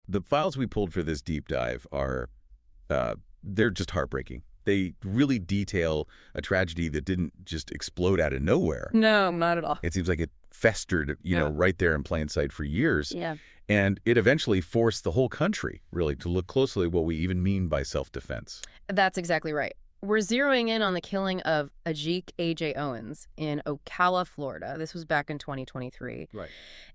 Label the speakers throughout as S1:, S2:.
S1: The files we pulled for this deep dive are, they're just heartbreaking. They really detail a tragedy that didn't just explode out of nowhere.
S2: No, not at all.
S1: It seems like it festered, right there in plain sight for years.
S2: Yeah.
S1: And it eventually forced the whole country, really, to look closely at what we even mean by self-defense.
S2: That's exactly right. We're zeroing in on the killing of Ajik A.J. Owens in Ocala, Florida. This was back in 2023.
S1: Right.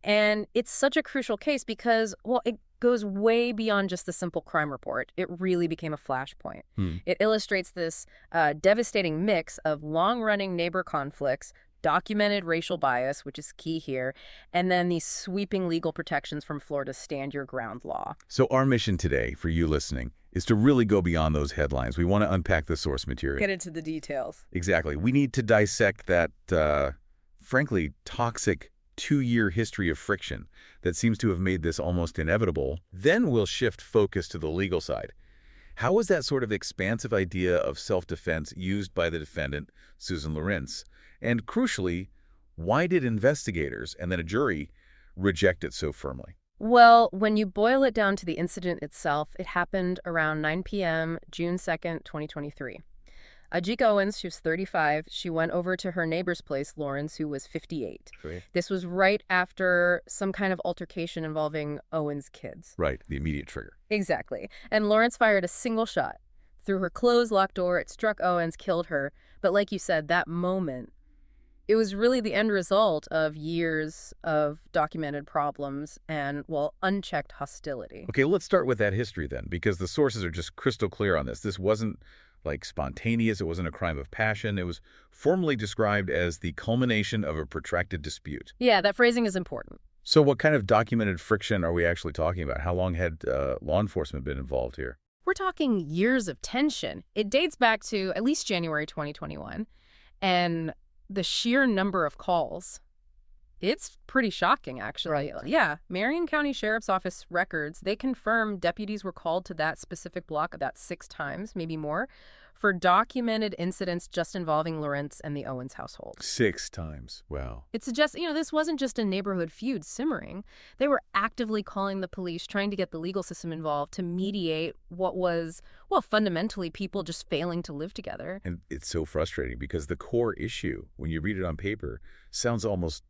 S2: And it's such a crucial case because, well, it goes way beyond just the simple crime report. It really became a flashpoint. It illustrates this devastating mix of long-running neighbor conflicts, documented racial bias, which is key here, and then these sweeping legal protections from Florida's Stand Your Ground law.
S1: So our mission today, for you listening, is to really go beyond those headlines. We want to unpack the source material.
S2: Get into the details.
S1: Exactly. We need to dissect that, frankly, toxic 2-year history of friction that seems to have made this almost inevitable. Then we'll shift focus to the legal side. How was that sort of expansive idea of self-defense used by the defendant, Susan Lawrence? And crucially, why did investigators and then a jury reject it so firmly?
S2: Well, when you boil it down to the incident itself, it happened around 9 p.m., June 2nd, 2023. Ajik Owens, she was 35. She went over to her neighbor's place, Lawrence, who was 58.
S1: Right.
S2: This was right after some kind of altercation involving Owens' kids.
S1: Right, the immediate trigger.
S2: Exactly. And Lawrence fired a single shot. Through her closed locked door, it struck Owens, killed her. But like you said, that moment, it was really the end result of years of documented problems and, well, unchecked hostility.
S1: Okay, let's start with that history then, because the sources are just crystal clear on this. This wasn't like spontaneous. It wasn't a crime of passion. It was formally described as the culmination of a protracted dispute.
S2: Yeah, that phrasing is important.
S1: So what kind of documented friction are we actually talking about? How long had law enforcement been involved here?
S2: We're talking years of tension. It dates back to at least January 2021. And the sheer number of calls, it's pretty shocking, actually. Right. Yeah, Marion County Sheriff's Office records, they confirm deputies were called to that specific block about 6 times, maybe more, for documented incidents just involving Lawrence and the Owens household.
S1: 6 times. Wow.
S2: It suggests, this wasn't just a neighborhood feud simmering. They were actively calling the police, trying to get the legal system involved to mediate what was, well, fundamentally people just failing to live together.
S1: And it's so frustrating because the core issue, when you read it on paper, sounds almost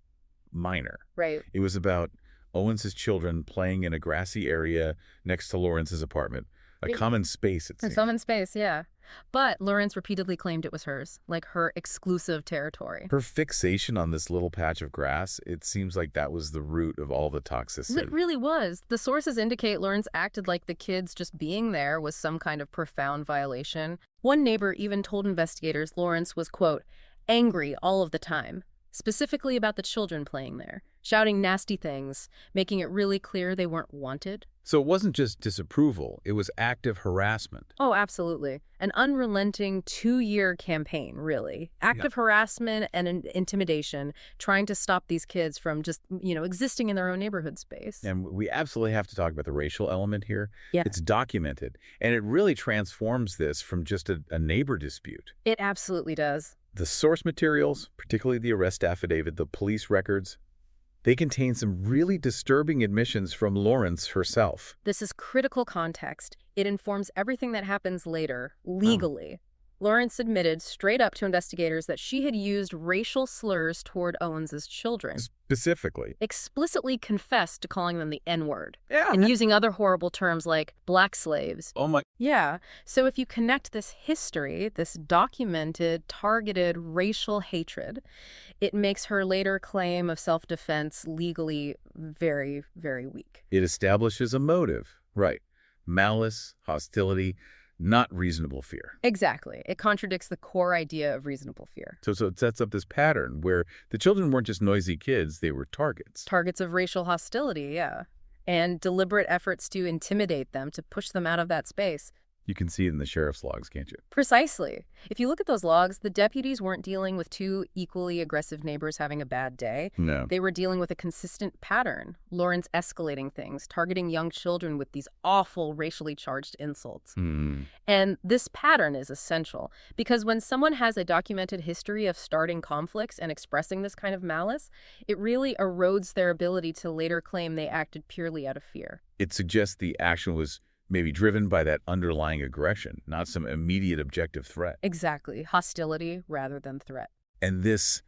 S1: minor.
S2: Right.
S1: It was about Owens's children playing in a grassy area next to Lawrence's apartment, a common space, it seems.
S2: A common space, yeah. But Lawrence repeatedly claimed it was hers, like her exclusive territory.
S1: Her fixation on this little patch of grass, it seems like that was the root of all the toxicity.
S2: It really was. The sources indicate Lawrence acted like the kids just being there was some kind of profound violation. One neighbor even told investigators Lawrence was, quote, angry all of the time, specifically about the children playing there, shouting nasty things, making it really clear they weren't wanted.
S1: So it wasn't just disapproval, it was active harassment.
S2: Oh, absolutely. An unrelenting 2-year campaign, really. Active harassment and intimidation, trying to stop these kids from just, existing in their own neighborhood space.
S1: And we absolutely have to talk about the racial element here.
S2: Yeah.
S1: It's documented, and it really transforms this from just a neighbor dispute.
S2: It absolutely does.
S1: The source materials, particularly the arrest affidavit, the police records, they contain some really disturbing admissions from Lawrence herself.
S2: This is critical context. It informs everything that happens later, legally. Lawrence admitted straight up to investigators that she had used racial slurs toward Owens's children.
S1: Specifically.
S2: Explicitly confessed to calling them the N-word.
S1: Yeah.
S2: And using other horrible terms like black slaves.
S1: Oh my.
S2: Yeah. So if you connect this history, this documented, targeted racial hatred, it makes her later claim of self-defense legally very, very weak.
S1: It establishes a motive. Right. Malice, hostility, not reasonable fear.
S2: Exactly. It contradicts the core idea of reasonable fear.
S1: So it sets up this pattern where the children weren't just noisy kids, they were targets.
S2: Targets of racial hostility, yeah. And deliberate efforts to intimidate them, to push them out of that space.
S1: You can see it in the sheriff's logs, can't you?
S2: Precisely. If you look at those logs, the deputies weren't dealing with two equally aggressive neighbors having a bad day.
S1: No.
S2: They were dealing with a consistent pattern. Lawrence escalating things, targeting young children with these awful racially charged insults. And this pattern is essential because when someone has a documented history of starting conflicts and expressing this kind of malice, it really erodes their ability to later claim they acted purely out of fear.
S1: It suggests the action was maybe driven by that underlying aggression, not some immediate objective threat.
S2: Exactly. Hostility rather than threat.
S1: And this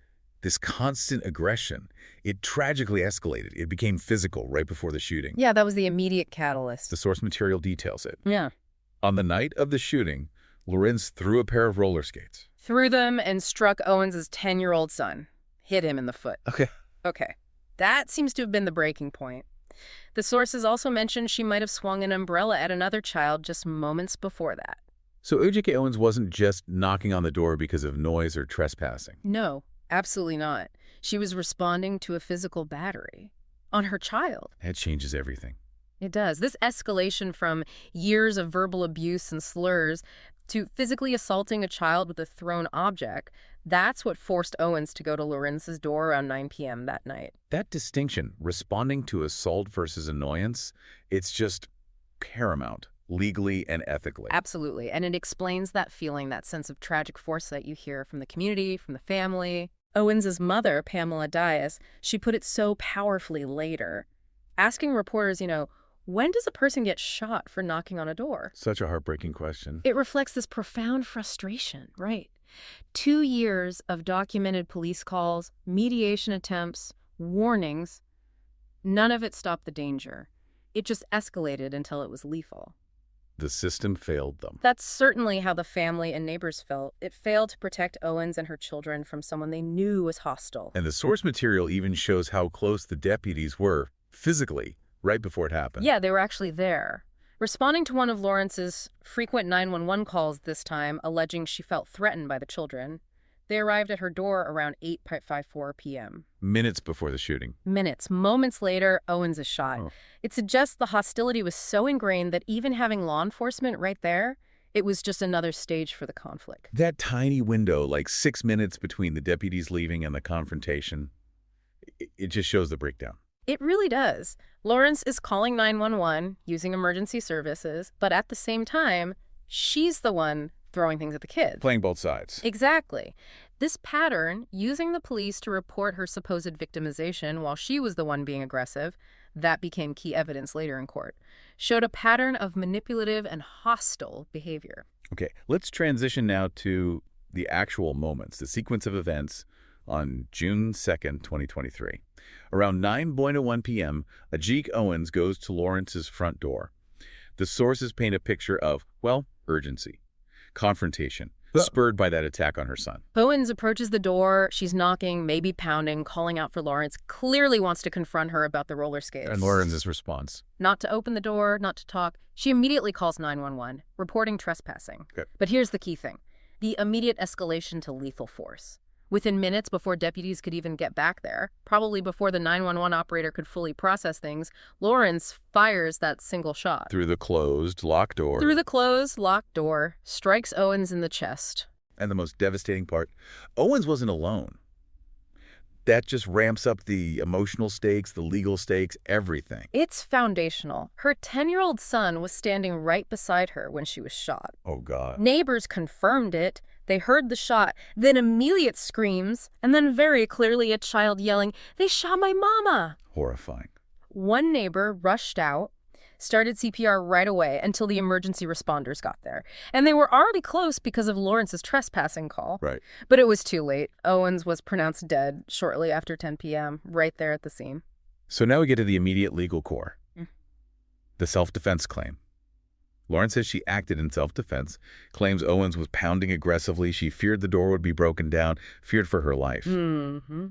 S1: constant aggression, it tragically escalated. It became physical right before the shooting.
S2: Yeah, that was the immediate catalyst.
S1: The source material details it.
S2: Yeah.
S1: On the night of the shooting, Lorenz threw a pair of roller skates.
S2: Threw them and struck Owens' 10-year-old son. Hit him in the foot. Okay. That seems to have been the breaking point. The sources also mentioned she might have swung an umbrella at another child just moments before that.
S1: So O.J.K. Owens wasn't just knocking on the door because of noise or trespassing.
S2: No, absolutely not. She was responding to a physical battery on her child.
S1: That changes everything.
S2: It does. This escalation from years of verbal abuse and slurs to physically assaulting a child with a thrown object, that's what forced Owens to go to Lorenz's door around 9 p.m. that night.
S1: That distinction, responding to assault versus annoyance, it's just paramount, legally and ethically.
S2: Absolutely. And it explains that feeling, that sense of tragic force that you hear from the community, from the family. Owens's mother, Pamela Dias, she put it so powerfully later, asking reporters, when does a person get shot for knocking on a door?
S1: Such a heartbreaking question.
S2: It reflects this profound frustration, right? 2 years of documented police calls, mediation attempts, warnings. None of it stopped the danger. It just escalated until it was lethal.
S1: The system failed them.
S2: That's certainly how the family and neighbors felt. It failed to protect Owens and her children from someone they knew was hostile.
S1: And the source material even shows how close the deputies were, physically, right before it happened.
S2: Yeah, they were actually there. Responding to one of Lawrence's frequent 911 calls this time, alleging she felt threatened by the children, they arrived at her door around 8:54 p.m.
S1: Minutes before the shooting.
S2: Moments later, Owens is shot.
S1: Oh.
S2: It suggests the hostility was so ingrained that even having law enforcement right there, it was just another stage for the conflict.
S1: That tiny window, like 6 minutes between the deputies leaving and the confrontation, it just shows the breakdown.
S2: It really does. Lawrence is calling 911, using emergency services, but at the same time, she's the one throwing things at the kids.
S1: Playing both sides.
S2: Exactly. This pattern, using the police to report her supposed victimization while she was the one being aggressive, that became key evidence later in court, showed a pattern of manipulative and hostile behavior.
S1: Okay, let's transition now to the actual moments, the sequence of events on June 2nd, 2023. Around 9:01 p.m., Ajik Owens goes to Lawrence's front door. The sources paint a picture of, urgency, confrontation, spurred by that attack on her son.
S2: Owens approaches the door. She's knocking, maybe pounding, calling out for Lawrence, clearly wants to confront her about the roller skates.
S1: And Lawrence's response?
S2: Not to open the door, not to talk. She immediately calls 911, reporting trespassing.
S1: Okay.
S2: But here's the key thing. The immediate escalation to lethal force. Within minutes before deputies could even get back there, probably before the 911 operator could fully process things, Lawrence fires that single shot.
S1: Through the closed, locked door.
S2: Through the closed, locked door, strikes Owens in the chest.
S1: And the most devastating part, Owens wasn't alone. That just ramps up the emotional stakes, the legal stakes, everything.
S2: It's foundational. Her 10-year-old son was standing right beside her when she was shot.
S1: Oh, God.
S2: Neighbors confirmed it. They heard the shot, then immediate screams, and then very clearly a child yelling, "They shot my mama!"
S1: Horrifying.
S2: One neighbor rushed out, started CPR right away until the emergency responders got there. And they were already close because of Lawrence's trespassing call.
S1: Right.
S2: But it was too late. Owens was pronounced dead shortly after 10 p.m., right there at the scene.
S1: So now we get to the immediate legal core. The self-defense claim. Lawrence says she acted in self-defense, claims Owens was pounding aggressively, she feared the door would be broken down, feared for her life.
S2: Mm-hmm.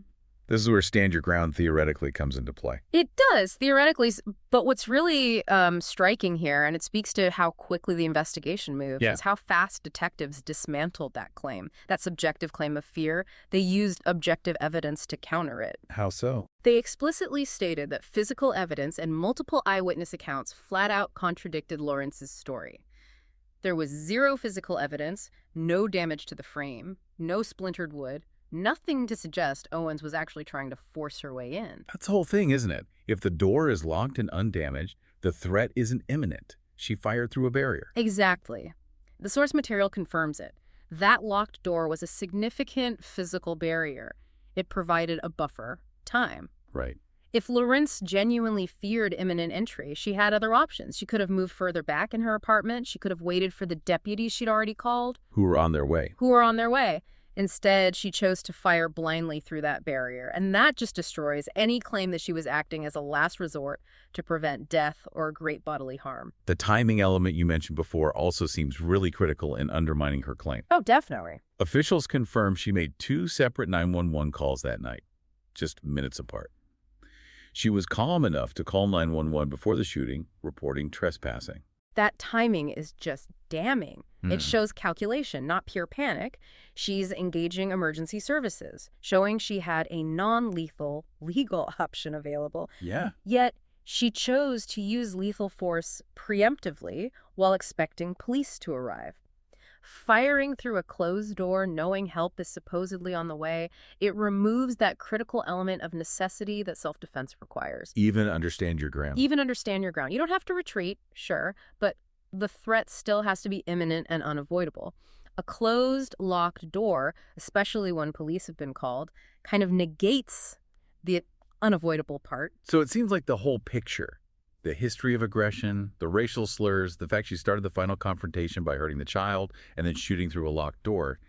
S1: This is where stand your ground theoretically comes into play.
S2: It does, theoretically. But what's really striking here, and it speaks to how quickly the investigation moved, is how fast detectives dismantled that claim, that subjective claim of fear. They used objective evidence to counter it.
S1: How so?
S2: They explicitly stated that physical evidence and multiple eyewitness accounts flat out contradicted Lawrence's story. There was zero physical evidence, no damage to the frame, no splintered wood, nothing to suggest Owens was actually trying to force her way in.
S1: That's the whole thing, isn't it? If the door is locked and undamaged, the threat isn't imminent. She fired through a barrier.
S2: Exactly. The source material confirms it. That locked door was a significant physical barrier. It provided a buffer, time.
S1: Right.
S2: If Lawrence genuinely feared imminent entry, she had other options. She could have moved further back in her apartment. She could have waited for the deputies she'd already called.
S1: Who were on their way.
S2: Instead, she chose to fire blindly through that barrier, and that just destroys any claim that she was acting as a last resort to prevent death or great bodily harm.
S1: The timing element you mentioned before also seems really critical in undermining her claim.
S2: Oh, definitely.
S1: Officials confirm she made 2 separate 911 calls that night, just minutes apart. She was calm enough to call 911 before the shooting, reporting trespassing.
S2: That timing is just damning. It shows calculation, not pure panic. She's engaging emergency services, showing she had a non-lethal legal option available.
S1: Yeah.
S2: Yet she chose to use lethal force preemptively while expecting police to arrive. Firing through a closed door, knowing help is supposedly on the way, it removes that critical element of necessity that self-defense requires.
S1: Even understand your ground.
S2: You don't have to retreat, sure, but the threat still has to be imminent and unavoidable. A closed, locked door, especially when police have been called, kind of negates the unavoidable part.
S1: So it seems like the whole picture, the history of aggression, the racial slurs, the fact she started the final confrontation by hurting the child and then shooting through a locked door,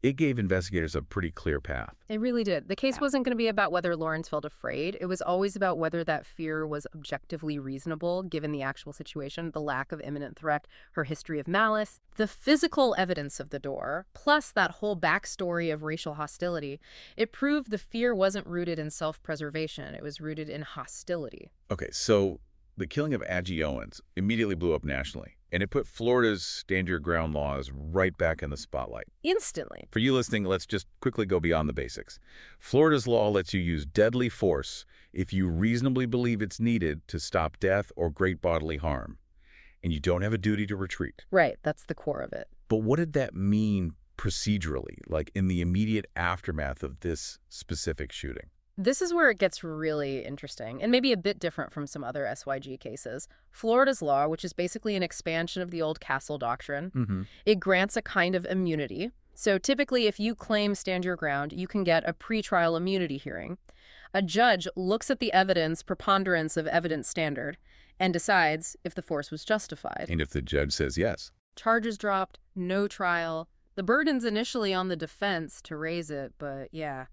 S1: it gave investigators a pretty clear path.
S2: It really did. The case wasn't going to be about whether Lawrence felt afraid. It was always about whether that fear was objectively reasonable, given the actual situation, the lack of imminent threat, her history of malice. The physical evidence of the door, plus that whole backstory of racial hostility, it proved the fear wasn't rooted in self-preservation. It was rooted in hostility.
S1: Okay, so the killing of Aggie Owens immediately blew up nationally, and it put Florida's stand your ground laws right back in the spotlight.
S2: Instantly.
S1: For you listening, let's just quickly go beyond the basics. Florida's law lets you use deadly force if you reasonably believe it's needed to stop death or great bodily harm, and you don't have a duty to retreat.
S2: Right, that's the core of it.
S1: But what did that mean procedurally, like in the immediate aftermath of this specific shooting?
S2: This is where it gets really interesting, and maybe a bit different from some other SYG cases. Florida's law, which is basically an expansion of the old castle doctrine, it grants a kind of immunity. So typically, if you claim stand your ground, you can get a pretrial immunity hearing. A judge looks at the evidence, preponderance of evidence standard, and decides if the force was justified.
S1: And if the judge says yes.
S2: Charges dropped, no trial. The burden's initially on the defense to raise it, but yeah.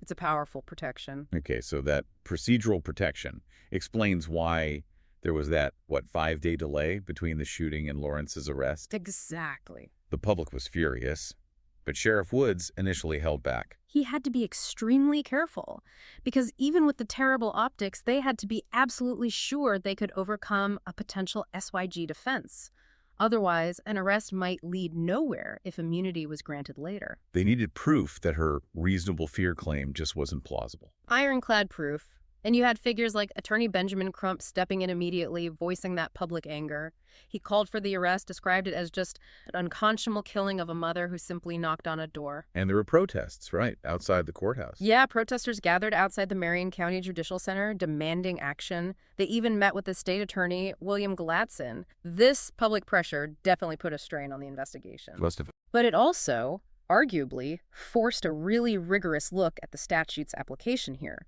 S2: It's a powerful protection.
S1: Okay, so that procedural protection explains why there was that, 5-day delay between the shooting and Lawrence's arrest?
S2: Exactly.
S1: The public was furious, but Sheriff Woods initially held back.
S2: He had to be extremely careful, because even with the terrible optics, they had to be absolutely sure they could overcome a potential SYG defense. Otherwise, an arrest might lead nowhere if immunity was granted later.
S1: They needed proof that her reasonable fear claim just wasn't plausible.
S2: Ironclad proof. And you had figures like Attorney Benjamin Crump stepping in immediately, voicing that public anger. He called for the arrest, described it as just an unconscionable killing of a mother who simply knocked on a door.
S1: And there were protests, right, outside the courthouse.
S2: Yeah, protesters gathered outside the Marion County Judicial Center, demanding action. They even met with the state attorney, William Gallatin. This public pressure definitely put a strain on the investigation.
S1: Must have.
S2: But it also, arguably, forced a really rigorous look at the statute's application here.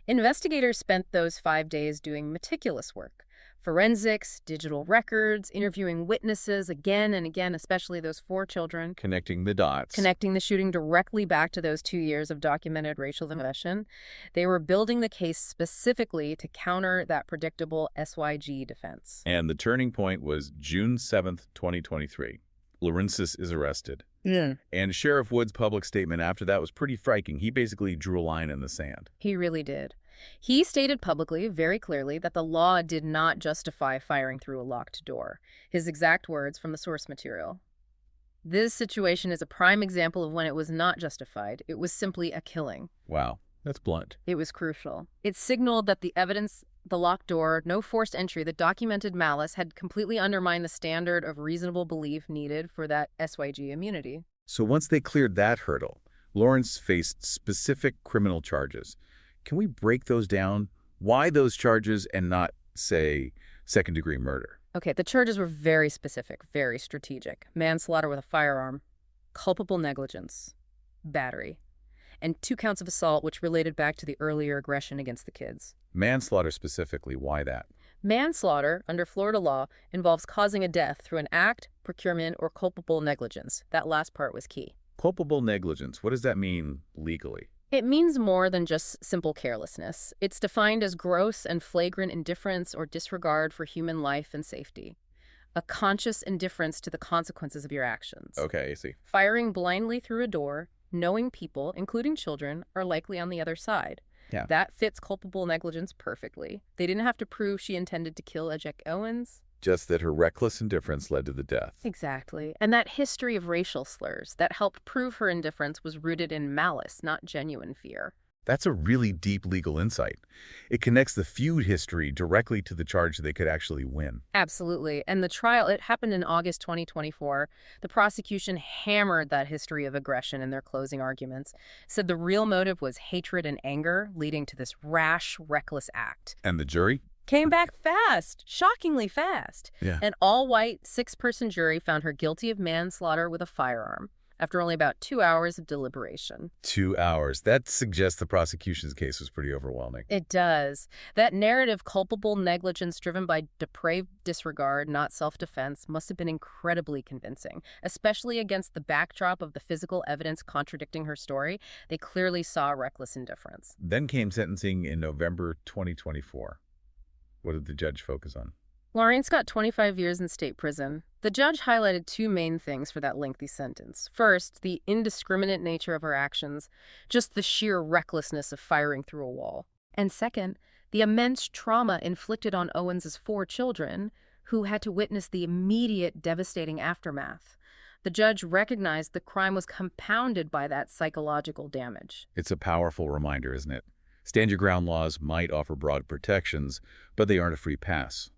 S2: Investigators spent those 5 days doing meticulous work. Forensics, digital records, interviewing witnesses again and again, especially those 4 children.
S1: Connecting the dots.
S2: Connecting the shooting directly back to those 2 years of documented racial aggression. They were building the case specifically to counter that predictable SYG defense.
S1: And the turning point was June 7th, 2023. Lawrence is arrested.
S2: Yeah.
S1: And Sheriff Wood's public statement after that was pretty striking. He basically drew a line in the sand.
S2: He really did. He stated publicly, very clearly, that the law did not justify firing through a locked door. His exact words from the source material. This situation is a prime example of when it was not justified. It was simply a killing.
S1: Wow, that's blunt.
S2: It was crucial. It signaled that the evidence The locked door, no forced entry, the documented malice had completely undermined the standard of reasonable belief needed for that SYG immunity.
S1: So once they cleared that hurdle, Lawrence faced specific criminal charges. Can we break those down? Why those charges and not, say, second-degree murder?
S2: Okay, the charges were very specific, very strategic. Manslaughter with a firearm, culpable negligence, battery, and 2 counts of assault, which related back to the earlier aggression against the kids.
S1: Manslaughter specifically, why that?
S2: Manslaughter, under Florida law, involves causing a death through an act, procurement, or culpable negligence. That last part was key.
S1: Culpable negligence, what does that mean legally?
S2: It means more than just simple carelessness. It's defined as gross and flagrant indifference or disregard for human life and safety. A conscious indifference to the consequences of your actions.
S1: Okay, I see.
S2: Firing blindly through a door, knowing people, including children, are likely on the other side.
S1: Yeah.
S2: That fits culpable negligence perfectly. They didn't have to prove she intended to kill Ejek Owens.
S1: Just that her reckless indifference led to the death.
S2: Exactly. And that history of racial slurs that helped prove her indifference was rooted in malice, not genuine fear.
S1: That's a really deep legal insight. It connects the feud history directly to the charge they could actually win.
S2: Absolutely. And the trial, it happened in August 2024. The prosecution hammered that history of aggression in their closing arguments, said the real motive was hatred and anger, leading to this rash, reckless act.
S1: And the jury?
S2: Came back fast, shockingly fast.
S1: Yeah.
S2: An all-white, 6-person jury found her guilty of manslaughter with a firearm after only about 2 hours of deliberation.
S1: 2 hours. That suggests the prosecution's case was pretty overwhelming.
S2: It does. That narrative, culpable negligence driven by depraved disregard, not self-defense, must have been incredibly convincing, especially against the backdrop of the physical evidence contradicting her story. They clearly saw reckless indifference.
S1: Then came sentencing in November 2024. What did the judge focus on?
S2: Lawrence got 25 years in state prison. The judge highlighted 2 main things for that lengthy sentence. First, the indiscriminate nature of her actions, just the sheer recklessness of firing through a wall. And second, the immense trauma inflicted on Owens's 4 children, who had to witness the immediate devastating aftermath. The judge recognized the crime was compounded by that psychological damage.
S1: It's a powerful reminder, isn't it? Stand your ground laws might offer broad protections, but they aren't a free pass.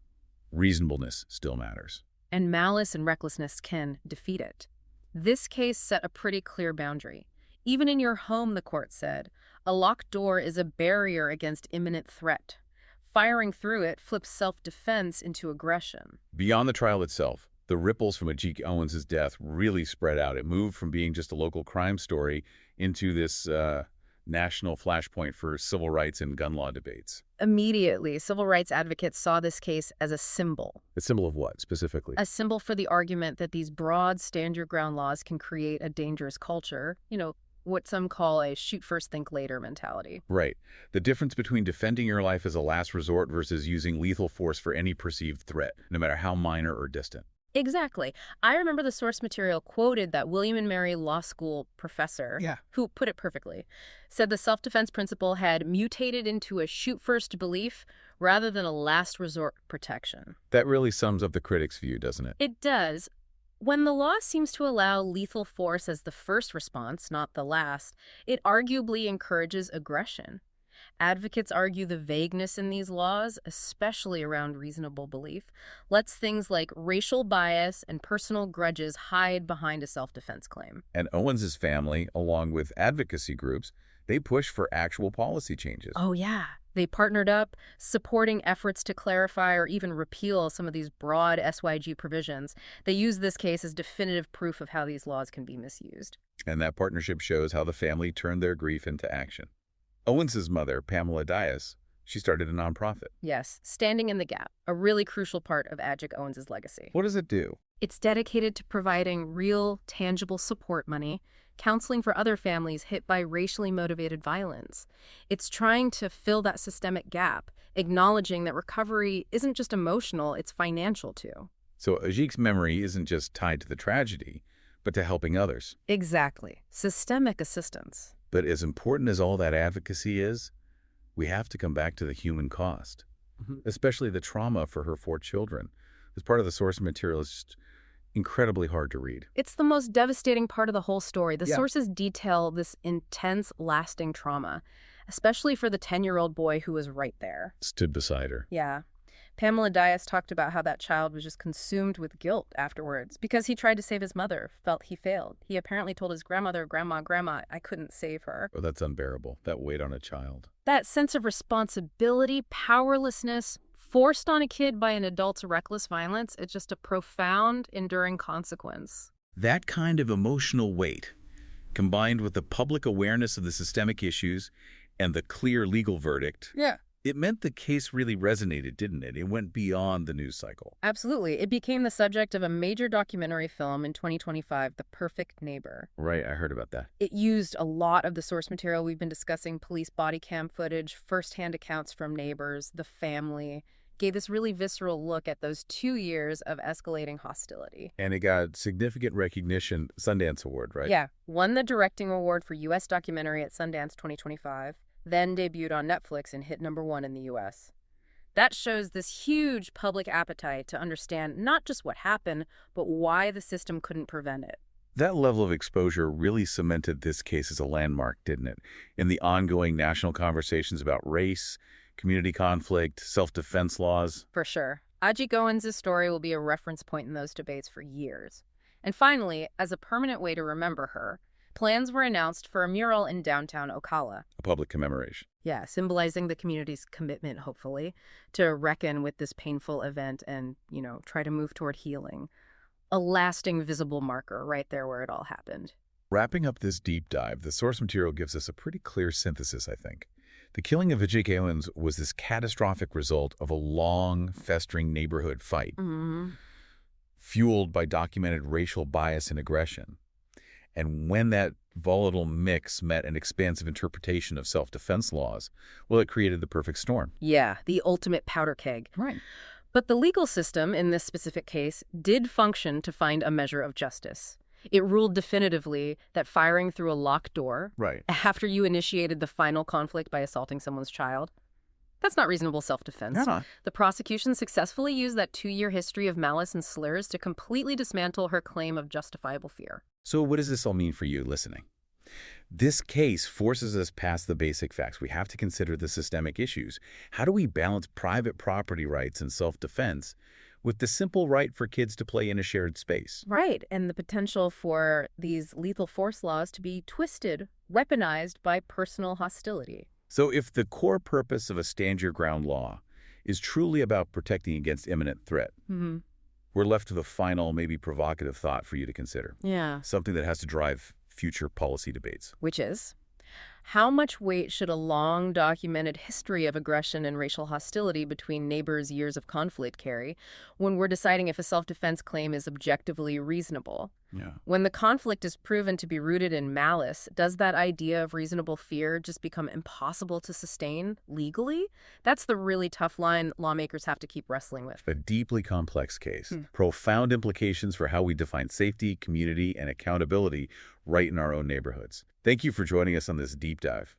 S1: Reasonableness still matters.
S2: And malice and recklessness can defeat it. This case set a pretty clear boundary. Even in your home, the court said, a locked door is a barrier against imminent threat. Firing through it flips self-defense into aggression.
S1: Beyond the trial itself, the ripples from Ejek Owens' death really spread out. It moved from being just a local crime story into this national flashpoint for civil rights and gun law debates.
S2: Immediately, civil rights advocates saw this case as a symbol.
S1: A symbol of what, specifically?
S2: A symbol for the argument that these broad stand-your-ground laws can create a dangerous culture, what some call a shoot-first, think-later mentality.
S1: Right. The difference between defending your life as a last resort versus using lethal force for any perceived threat, no matter how minor or distant.
S2: Exactly. I remember the source material quoted that William and Mary Law School professor, who put it perfectly, said the self-defense principle had mutated into a shoot-first belief rather than a last resort protection.
S1: That really sums up the critic's view, doesn't it?
S2: It does. When the law seems to allow lethal force as the first response, not the last, it arguably encourages aggression. Advocates argue the vagueness in these laws, especially around reasonable belief, lets things like racial bias and personal grudges hide behind a self-defense claim.
S1: And Owens' family, along with advocacy groups, they push for actual policy changes.
S2: Oh, yeah. They partnered up, supporting efforts to clarify or even repeal some of these broad SYG provisions. They use this case as definitive proof of how these laws can be misused.
S1: And that partnership shows how the family turned their grief into action. Owens' mother, Pamela Dias, she started a nonprofit.
S2: Yes, Standing in the Gap, a really crucial part of Ejek Owens' legacy.
S1: What does it do?
S2: It's dedicated to providing real, tangible support money, counseling for other families hit by racially motivated violence. It's trying to fill that systemic gap, acknowledging that recovery isn't just emotional, it's financial too.
S1: So Ejek's memory isn't just tied to the tragedy, but to helping others.
S2: Exactly. Systemic assistance.
S1: But as important as all that advocacy is, we have to come back to the human cost, especially the trauma for her 4 children. This part of the source material is just incredibly hard to read.
S2: It's the most devastating part of the whole story. The sources detail this intense, lasting trauma. especially for the 10-year-old boy who was right there.
S1: Stood beside her.
S2: Yeah. Pamela Dias talked about how that child was just consumed with guilt afterwards because he tried to save his mother, felt he failed. He apparently told his grandmother, Grandma, I couldn't save her.
S1: Oh, that's unbearable. That weight on a child.
S2: That sense of responsibility, powerlessness, forced on a kid by an adult's reckless violence, it's just a profound, enduring consequence.
S1: That kind of emotional weight, combined with the public awareness of the systemic issues and the clear legal verdict,
S2: Yeah.
S1: it meant the case really resonated, didn't it? It went beyond the news cycle.
S2: Absolutely. It became the subject of a major documentary film in 2025, The Perfect Neighbor.
S1: Right, I heard about that.
S2: It used a lot of the source material we've been discussing, police body cam footage, firsthand accounts from neighbors, the family, gave this really visceral look at those 2 years of escalating hostility.
S1: And it got significant recognition, Sundance Award, right?
S2: Yeah, won the directing award for U.S. documentary at Sundance 2025, then debuted on Netflix and hit #1 in the U.S. That shows this huge public appetite to understand not just what happened, but why the system couldn't prevent it.
S1: That level of exposure really cemented this case as a landmark, didn't it? In the ongoing national conversations about race, community conflict, self-defense laws.
S2: For sure. Aji Goins' story will be a reference point in those debates for years. And finally, as a permanent way to remember her, plans were announced for a mural in downtown Ocala.
S1: A public commemoration.
S2: Yeah, symbolizing the community's commitment, hopefully, to reckon with this painful event and, try to move toward healing. A lasting visible marker right there where it all happened.
S1: Wrapping up this deep dive, the source material gives us a pretty clear synthesis, I think. The killing of Vijay Owens was this catastrophic result of a long, festering neighborhood fight, fueled by documented racial bias and aggression. And when that volatile mix met an expansive interpretation of self-defense laws, well, it created the perfect storm.
S2: Yeah, the ultimate powder keg.
S1: Right.
S2: But the legal system in this specific case did function to find a measure of justice. It ruled definitively that firing through a locked door,
S1: Right.
S2: after you initiated the final conflict by assaulting someone's child, that's not reasonable self-defense.
S1: Yeah.
S2: The prosecution successfully used that 2-year history of malice and slurs to completely dismantle her claim of justifiable fear.
S1: So what does this all mean for you listening? This case forces us past the basic facts. We have to consider the systemic issues. How do we balance private property rights and self-defense with the simple right for kids to play in a shared space?
S2: Right, and the potential for these lethal force laws to be twisted, weaponized by personal hostility.
S1: So if the core purpose of a stand-your-ground law is truly about protecting against imminent threat, we're left with a final, maybe provocative thought for you to consider.
S2: Yeah.
S1: Something that has to drive future policy debates.
S2: Which is, how much weight should a long-documented history of aggression and racial hostility between neighbors' years of conflict carry when we're deciding if a self-defense claim is objectively reasonable?
S1: Yeah.
S2: When the conflict is proven to be rooted in malice, does that idea of reasonable fear just become impossible to sustain legally? That's the really tough line lawmakers have to keep wrestling with.
S1: A deeply complex case. Profound implications for how we define safety, community, and accountability right in our own neighborhoods. Thank you for joining us on this deep dive.